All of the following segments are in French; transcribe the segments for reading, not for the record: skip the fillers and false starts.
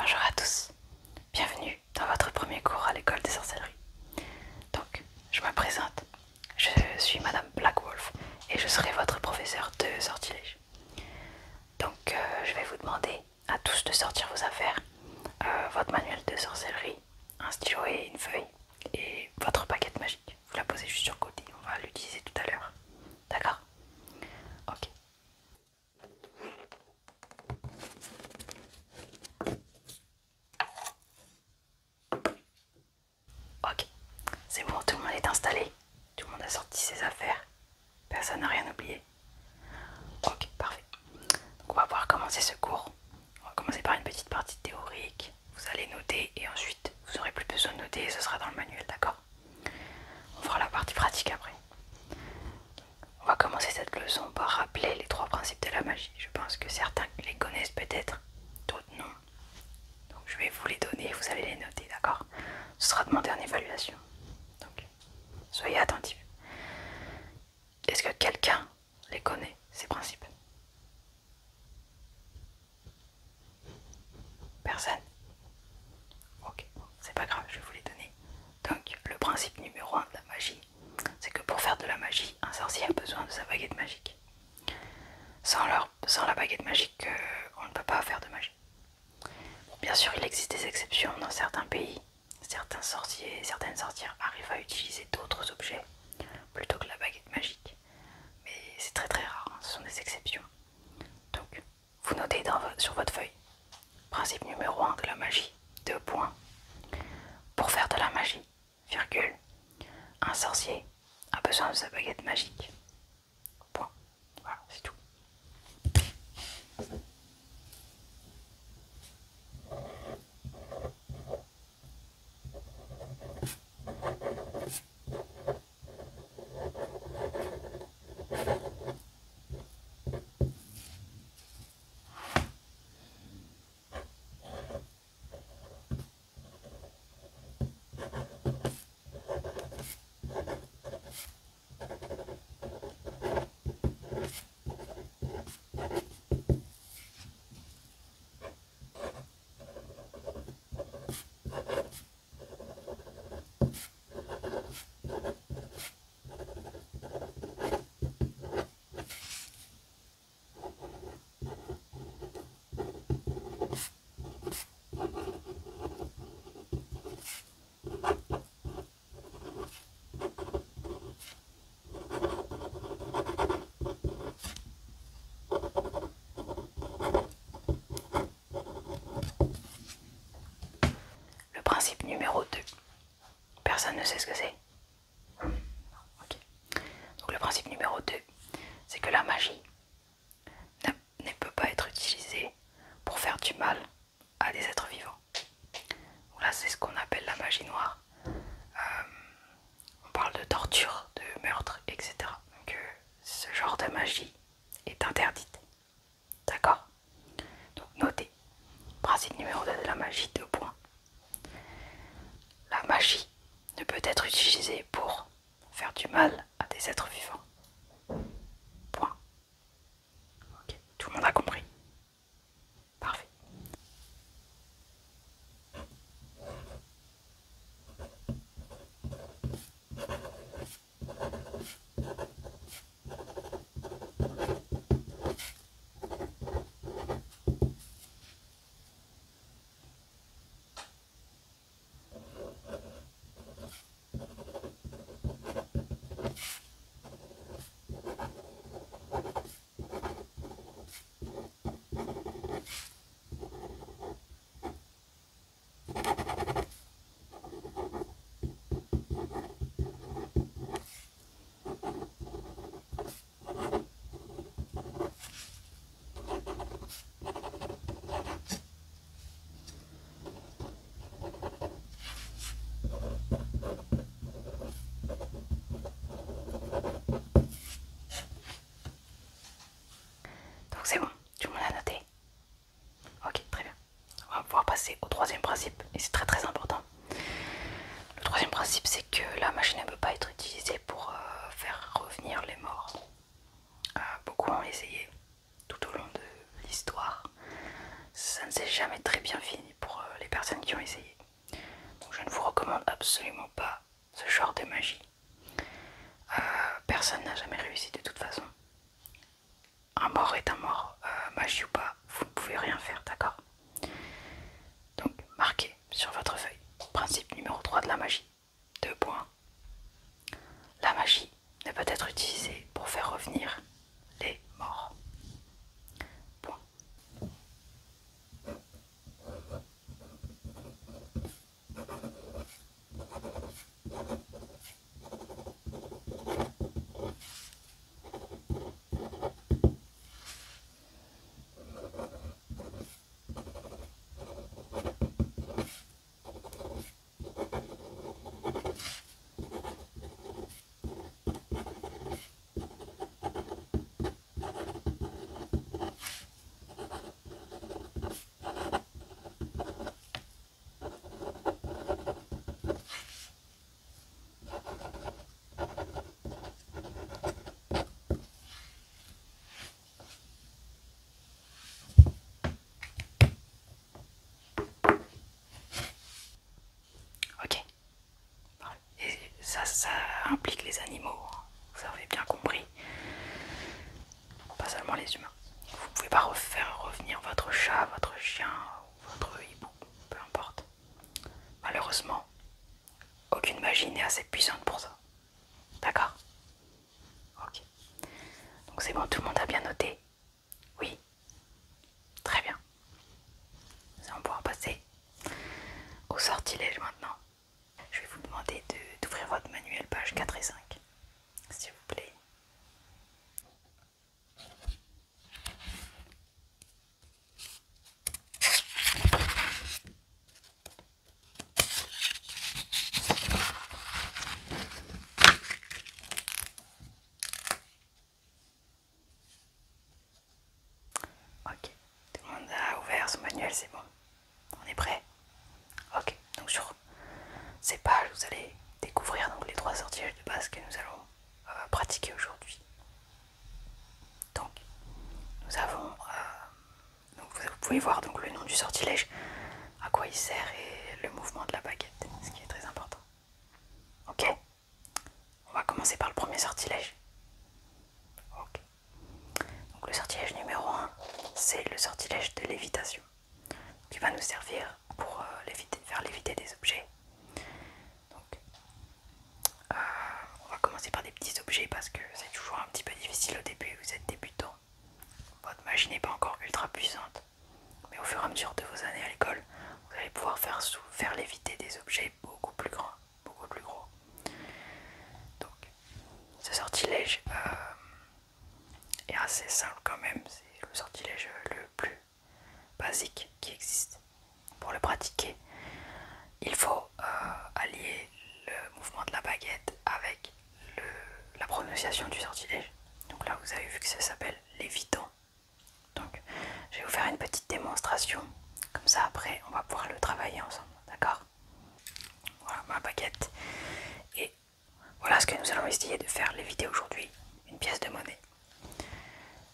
Bonjour à tous, bienvenue dans votre premier cours à l'école des sorcelleries. Donc, je me présente, je suis Madame Blackwolf et je serai votre professeur de sortilège. Donc, je vais vous demander à tous de sortir vos affaires, votre manuel de sorcellerie, un stylo et une feuille, et votre baguette magique. Vous la posez juste sur le côté, on va l'utiliser tout à l'heure. D'accord? Ok. Ok, c'est bon, tout le monde est installé. Tout le monde a sorti ses affaires. Personne n'a rien oublié. Ok, parfait. Donc on va pouvoir commencer ce cours. On va commencer par une petite partie théorique. Vous allez noter et ensuite vous n'aurez plus besoin de noter et ce sera dans le manuel, d'accord? On fera la partie pratique après. On va commencer cette leçon par rappeler les trois principes de la magie. Je pense que certains les connaissent peut-être, d'autres non. Donc je vais vous les donner et vous allez les noter, d'accord? Ce sera demandé en évaluation. Donc soyez attentifs. Est-ce que quelqu'un les connaît, ces principes? Personne? Ok, bon, c'est pas grave, je vais vous les donner. Donc, le principe numéro 1 de la magie, c'est que pour faire de la magie, un sorcier a besoin de sa baguette magique. Sans la baguette magique, on ne peut pas faire de magie. Bon, bien sûr, il existe des exceptions dans certains pays. Certains sorciers et certaines sorcières arrivent à utiliser d'autres objets plutôt que la baguette magique. Mais c'est très très rare, hein, ce sont des exceptions. Donc, vous notez sur votre feuille. Principe numéro 1 de la magie, 2 points. Pour faire de la magie, virgule, un sorcier a besoin de sa baguette magique. Point. Voilà, c'est tout. Le principe numéro 2. Personne ne sait ce que c'est? Ok. Donc le principe numéro 2, c'est que la magie ne peut pas être utilisée pour faire du mal à des êtres vivants. Donc là, c'est ce qu'on appelle la magie noire. On parle de torture, de meurtre, etc. Donc ce genre de magie est interdite. D'accord? Donc notez. Principe numéro 2 de la magie, 2 points. La magie ne peut être utilisée pour faire du mal à des êtres vivants. Point. Ok, tout le monde a compris. Parfait. Donc c'est bon, tout le monde a noté. Ok, très bien. On va pouvoir passer au troisième principe, et c'est très très important. Le troisième principe, c'est que la magie ne peut pas être utilisée pour faire revenir les morts. Beaucoup ont essayé tout au long de l'histoire. Ça ne s'est jamais très bien fini pour personnes qui ont essayé. Donc je ne vous recommande absolument pas ce genre de magie. Personne n'a jamais réussi de toute façon. Un mort est un mort, magie ou pas, vous ne pouvez rien faire, d'accord? Donc marquez sur votre feuille. Principe numéro 3 de la magie. 2 points. La magie ne peut être utilisée pour faire revenir les morts. Point. Ok. Et ça implique les animaux, hein. Vous avez bien compris. Pas seulement les humains. Vous ne pouvez pas faire revenir votre chat, votre chien, votre hibou, peu importe. Malheureusement, aucune magie n'est assez puissante pour ça. D'accord? Ok. Donc c'est bon, tout le monde a bien noté? Oui. Très bien. Nous allons pouvoir passer au sortilège maintenant. Je vais vous demander d'ouvrir votre manuel page 4 et 5, s'il vous plaît. Ok, tout le monde a ouvert son manuel, c'est bon. On est prêt? Ok, donc sur ces pages, vous allez découvrir donc les 3 sortilèges de base que nous allons pratiquer aujourd'hui. Donc, nous avons, donc vous pouvez voir donc le nom du sortilège, à quoi il sert et le mouvement de la baguette, ce qui est très important. Ok, on va commencer par le premier sortilège. Ok. Donc le sortilège numéro 1, c'est le sortilège de lévitation, qui va nous servir pour faire léviter des objets. Donc, on va commencer par des petits objets parce que c'est toujours un petit peu difficile au début, vous êtes débutant. Votre magie n'est pas encore ultra puissante, mais au fur et à mesure de vos années à l'école, vous allez pouvoir faire léviter des objets beaucoup plus grands, beaucoup plus gros. Donc, ce sortilège est assez simple quand même, c'est le sortilège le plus basique qui existe. Pour le pratiquer, il faut allier le mouvement de la baguette avec la prononciation du sortilège. Donc là, vous avez vu que ça s'appelle lévitant. Donc, je vais vous faire une petite démonstration. Comme ça, après, on va pouvoir le travailler ensemble. D'accord? Voilà ma baguette. Et voilà ce que nous allons essayer de faire léviter aujourd'hui. Une pièce de monnaie.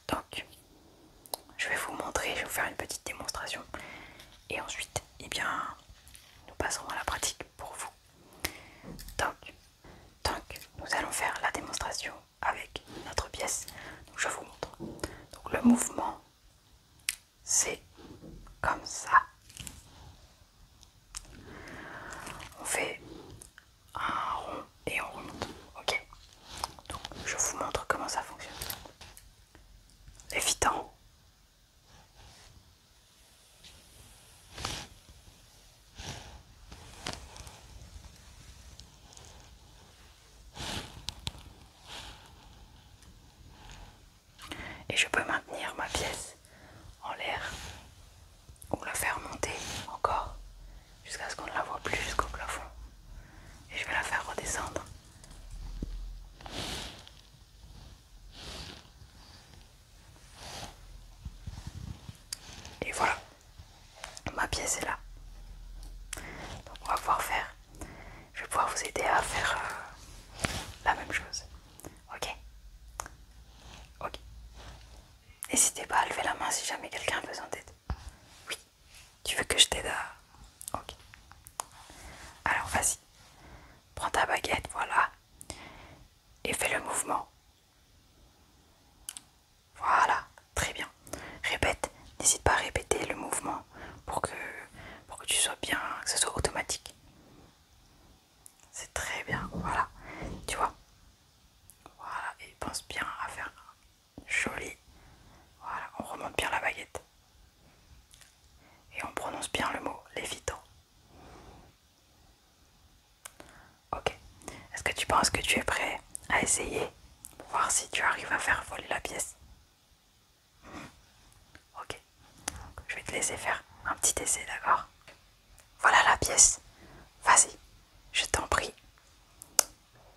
Donc, je vais vous montrer, je vais vous faire une petite démonstration. Et ensuite, eh bien, nous passerons à la pratique pour vous. Donc, nous allons faire la démonstration avec notre pièce. Donc, je vous montre. Donc, le mouvement, c'est comme ça. On fait un rond et on remonte. Ok. Donc, je vous montre comment ça fonctionne. Lévitant. Et je peux maintenir ma pièce en l'air ou la faire monter encore jusqu'à ce qu'on ne la voit plus jusqu'au plafond. Et je vais la faire redescendre. Et voilà, ma pièce est là. Donc on va pouvoir faire, je vais pouvoir vous aider à faire la même chose. Ok? Ok. N'hésitez pas à lever la main si jamais quelqu'un a besoin d'aide. Oui, tu veux que je t'aide à... joli. Voilà, on remonte bien la baguette. Et on prononce bien le mot lévitant. Ok. Est-ce que tu penses que tu es prêt à essayer pour voir si tu arrives à faire voler la pièce? Ok. Donc, je vais te laisser faire un petit essai, d'accord? Voilà la pièce. Vas-y, je t'en prie.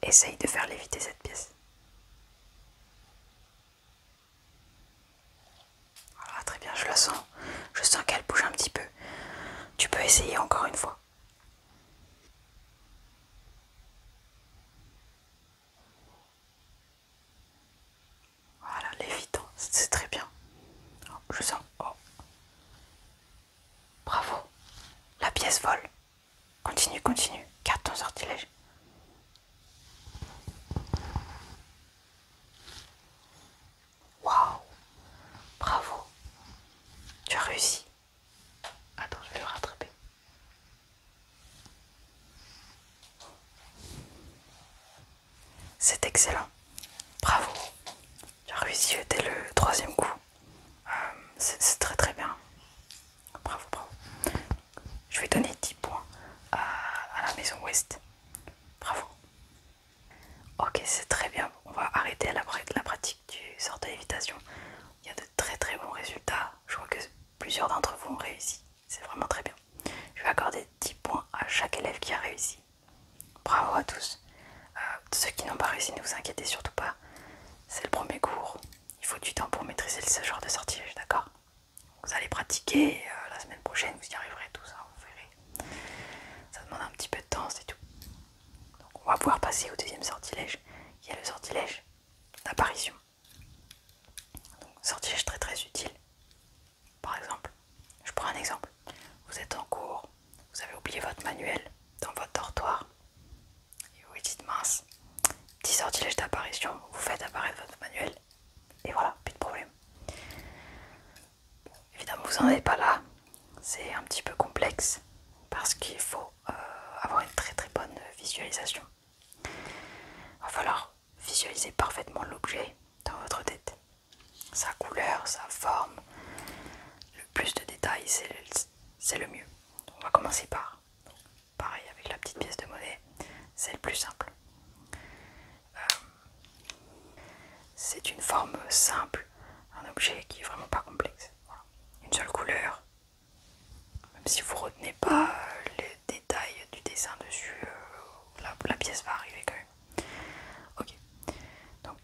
Essaye de faire léviter cette pièce. Voilà, très bien, je la sens. Je sens qu'elle bouge un petit peu. Tu peux essayer encore une fois. Voilà, lévitant, c'est très bien. Oh, je sens. Oh. Bravo. La pièce vole. Continue, continue. Garde ton sortilège. Waouh. Bravo. Tu as réussi. Attends, je vais le rattraper. C'est excellent. Bravo. Tu as réussi dès le troisième coup. C'est très très bien. Bravo, bravo. Je vais donner 10 points à la maison ouest. Bravo. Ok, c'est très bien. On va arrêter la pratique du sort de lévitation. Il y a de très très bons résultats. Je vois que plusieurs d'entre vous ont réussi. C'est vraiment très bien. Je vais accorder 10 points à chaque élève qui a réussi. Bravo à tous. Ceux qui n'ont pas réussi, ne vous inquiétez surtout pas. C'est le premier cours. Il faut du temps pour maîtriser ce genre de sortilège, d'accord? Vous allez pratiquer la semaine prochaine, vous y arriverez tout ça, vous verrez. Ça demande un petit peu de temps, c'est tout. Donc on va pouvoir passer au deuxième sortilège, qui est le sortilège d'apparition. Donc sortilège très très utile. Par exemple, je prends un exemple. Vous êtes en cours, vous avez oublié votre manuel dans votre dortoir. Et vous vous dites mince, petit sortilège d'apparition, vous faites apparaître votre manuel. Et voilà, plus de problème. Évidemment, vous n'en êtes pas là. C'est un petit peu complexe parce qu'il faut avoir une très très bonne visualisation. Il va falloir visualiser parfaitement l'objet dans votre tête. Sa couleur, sa forme. Le plus de détails, c'est le mieux. Donc, on va commencer par, pareil avec la petite pièce de monnaie, c'est le plus simple. C'est une forme simple, un objet qui est vraiment pas complexe. Voilà. Une seule couleur. Même si vous retenez pas les détails du dessin dessus, la pièce va arriver quand même. Ok. Donc,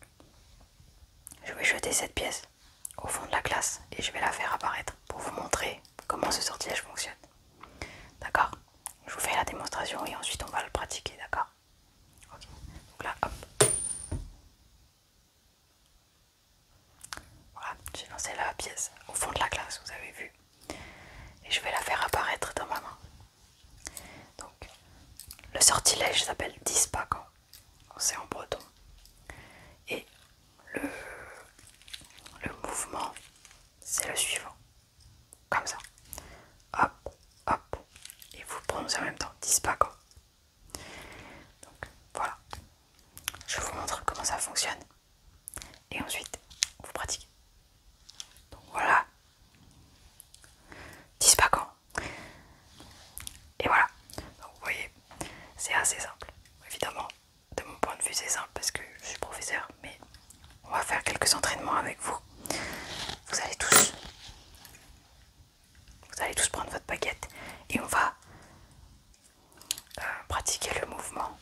je vais jeter cette pièce au fond de la classe et je vais la faire apparaître pour vous montrer comment ce sortilège fonctionne. D'accord? Je vous fais la démonstration et ensuite on va le pratiquer, d'accord? Ok. Donc là, hop. Voilà, j'ai lancé la pièce au fond de la classe, vous avez vu. Et je vais la faire apparaître dans ma main. Donc, le sortilège s'appelle Dispacan. C'est en breton. Et le mouvement, c'est le suivant. Comme ça. Hop, hop. Et vous prononcez en même temps Dispacan. Donc, voilà. Je vous montre comment ça fonctionne. Et ensuite, vous pratiquez. Donc voilà. Dispacan. Et voilà. Donc vous voyez, c'est assez simple. Évidemment, de mon point de vue, c'est simple parce que je suis professeur, mais on va faire quelques entraînements avec vous. Vous allez tous prendre votre baguette et on va pratiquer le mouvement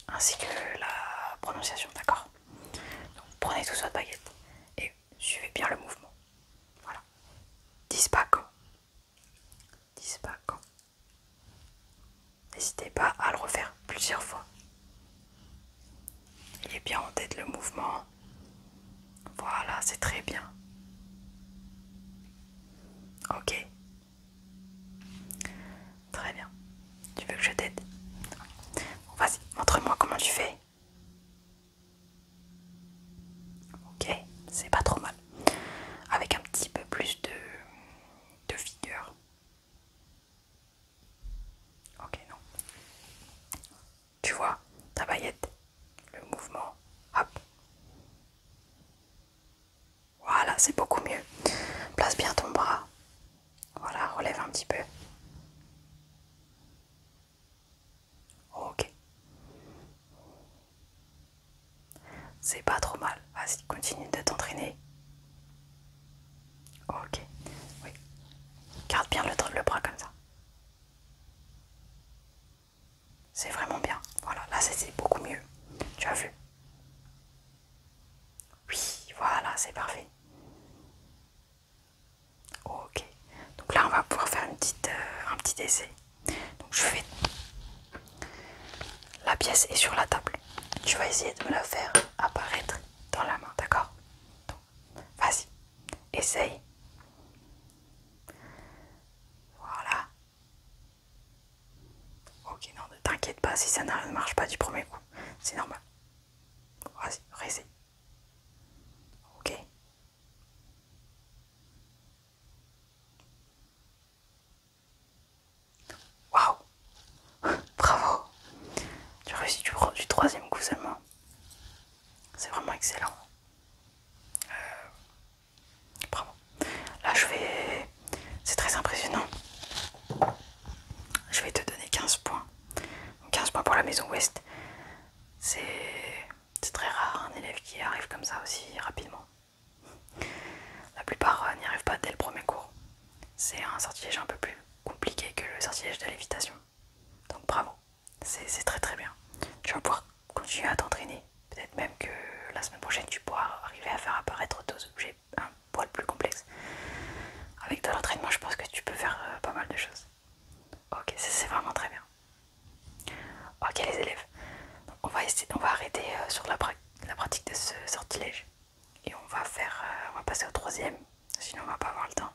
ainsi que la prononciation, d'accord? Donc prenez tous votre baguette et suivez bien le mouvement. Voilà. Dispacan. Dispacan. N'hésitez pas à le refaire plusieurs fois. Il est bien en tête le mouvement. Voilà, c'est très bien. Ok. Très bien. Tu veux que je t'aide? Bon, vas-y, montre-moi comment tu fais. c'est beaucoup mieux. Place bien ton bras. Voilà, relève un petit peu. Ok. C'est pas trop mal. Vas-y, continue de t'entraîner. Ok. Oui. Garde bien le bras comme ça. C'est vraiment bien. Voilà, là c'est beaucoup mieux. Tu as vu? Oui, voilà, c'est parfait. Ok. Donc là, on va pouvoir faire un petit essai. Donc je fais... La pièce est sur la table. Tu vas essayer de me la faire apparaître dans la main, d'accord? Donc, vas-y. Essaye. Voilà. Ok, non, ne t'inquiète pas si ça ne marche pas du premier coup. C'est normal. Vas-y, réessaye. Ok. Waouh. Bravo. Tu as réussi du troisième coup seulement. C'est vraiment excellent. Bravo. Là, je vais... C'est très impressionnant. Je vais te donner 15 points. 15 points pour la maison ouest. C'est très rare un élève qui arrive comme ça aussi rapidement. La plupart n'y arrivent pas dès le premier cours. C'est un sortilège un peu plus compliqué que le sortilège de lévitation. Donc bravo, c'est très très bien. Tu vas pouvoir continuer à t'entraîner. Peut-être même que la semaine prochaine tu pourras arriver à faire apparaître d'autres objets un poil plus complexes. Avec de l'entraînement, je pense que tu peux faire pas mal de choses. Ok, c'est vraiment très bien. Ok les élèves, donc on va arrêter sur la pratique de ce sortilège. Et on va passer au troisième, sinon on va pas avoir le temps.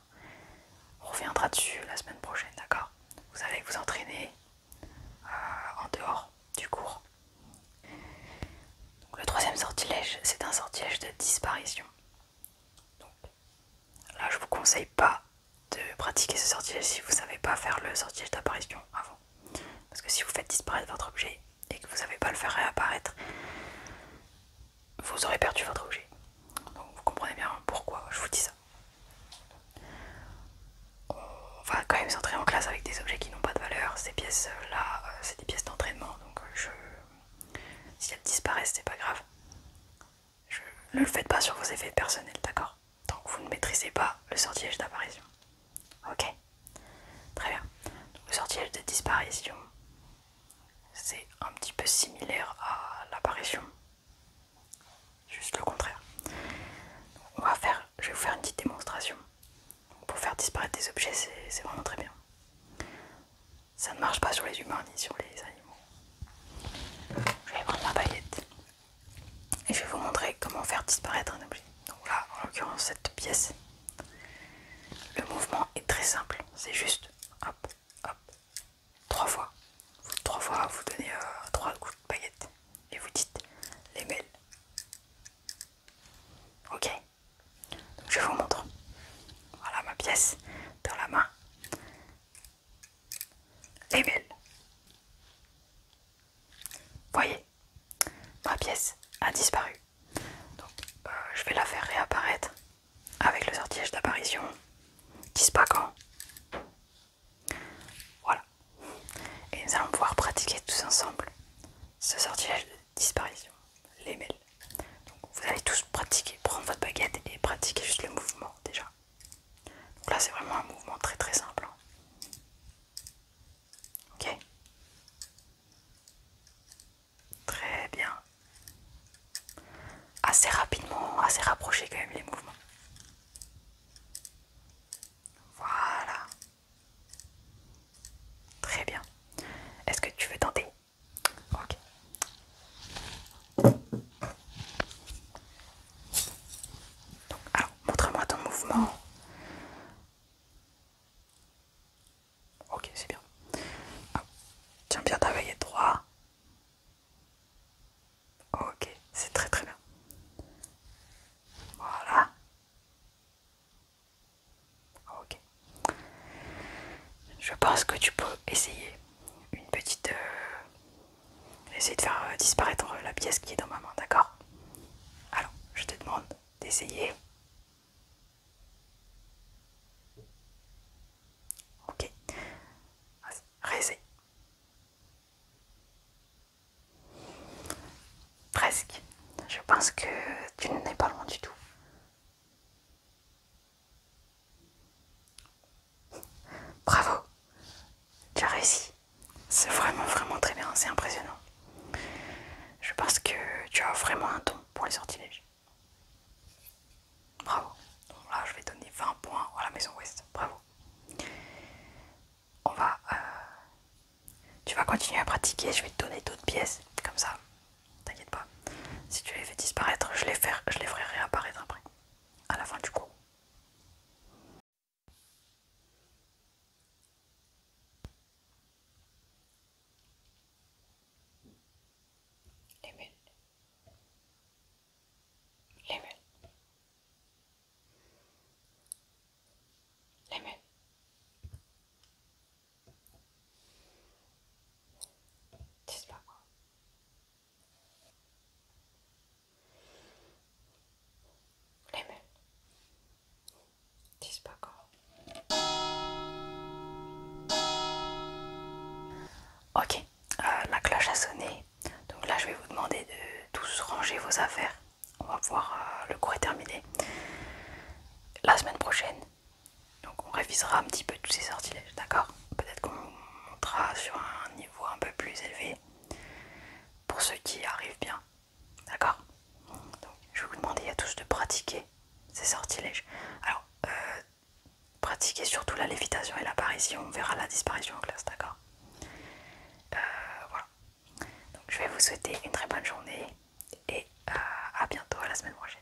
On reviendra dessus la semaine prochaine, d'accord? Vous allez vous entraîner en dehors du cours. Donc, le troisième sortilège, c'est un sortilège de disparition. Donc là, je vous conseille pas de pratiquer ce sortilège si vous savez pas faire le sortilège d'apparition avant. Parce que si vous faites disparaître votre objet et que vous savez pas le faire réapparaître, vous aurez perdu votre objet. Donc vous comprenez bien pourquoi je vous dis ça. On va quand même s'entraîner en classe avec des objets qui n'ont pas de valeur. Ces pièces là, c'est des pièces d'entraînement. Donc si elles disparaissent, c'est pas grave. Ne le faites pas sur vos effets personnels, d'accord? Tant que vous ne maîtrisez pas le sortilège d'apparition. Ok? Très bien. Donc, le sortilège de disparition, c'est un petit peu similaire à l'apparition. Juste le contraire. Donc, je vais vous faire une petite démonstration. Donc, pour faire disparaître des objets, c'est vraiment très bien. Ça ne marche pas sur les humains ni sur les animaux. Je vais prendre ma baguette et je vais vous montrer comment faire disparaître un objet. Donc là, en l'occurrence, cette pièce, le mouvement est très simple. C'est juste hop, hop, 3 fois. 3 fois, vous donnez 3 coups de baguette et vous dites les mêles. Ok? Donc je vous montre. Voilà ma pièce dans la main. Les mêles. Voyez, ma pièce a disparu. Donc je vais la faire réapparaître avec le sortilège d'apparition. Dis pas quand. Voilà. Et nous allons pouvoir pratiquer tous ensemble ce sortilège de disparition. Les mêles. Donc vous allez tous pratiquer, prendre votre baguette et pratiquer juste le mouvement déjà. Donc là c'est vraiment un mouvement très très simple. Ok? Très bien. Assez rapidement, assez rapproché quand même les mouvements. Voilà. Très bien. Est-ce que tu veux tenter? Ok. Donc, alors, montre-moi ton mouvement. Ok, c'est bien. Ah, tiens bien ta baguette droite. Ok, c'est très très bien. Voilà. Ok. Je pense que tu peux essayer une petite... essayer de faire disparaître la pièce qui est dans ma main, d'accord? Alors, je te demande d'essayer. pense que tu n'es pas loin du tout. Bravo, tu as réussi. C'est vraiment vraiment très bien, c'est impressionnant. Je pense que tu as vraiment un don pour les sortilèges. Bravo. Donc là, je vais donner 20 points à la maison Ouest. Bravo. On va... tu vas continuer à pratiquer, je vais te donner d'autres pièces. Comme ça, t'inquiète pas. Si tu les fais disparaître, je les ferai réapparaître après. À la fin du cours. Les mules. Les mules. Les mules. C'est pas quoi. Les mules. C'est pas quoi. Ok, la cloche a sonné. Donc là, je vais vous demander de tous ranger vos affaires. On va voir, le cours est terminé. La semaine prochaine, donc on révisera un petit peu tous ces sortilèges, d'accord? Peut-être qu'on montera sur un niveau un peu plus élevé pour ceux qui arrivent bien, d'accord? Donc je vais vous demander à tous de pratiquer ces sortilèges. Alors, pratiquez surtout la lévitation et l'apparition, on verra la disparition en classe, d'accord? Voilà. Donc je vais vous souhaiter une très bonne journée et à bientôt, à la semaine prochaine.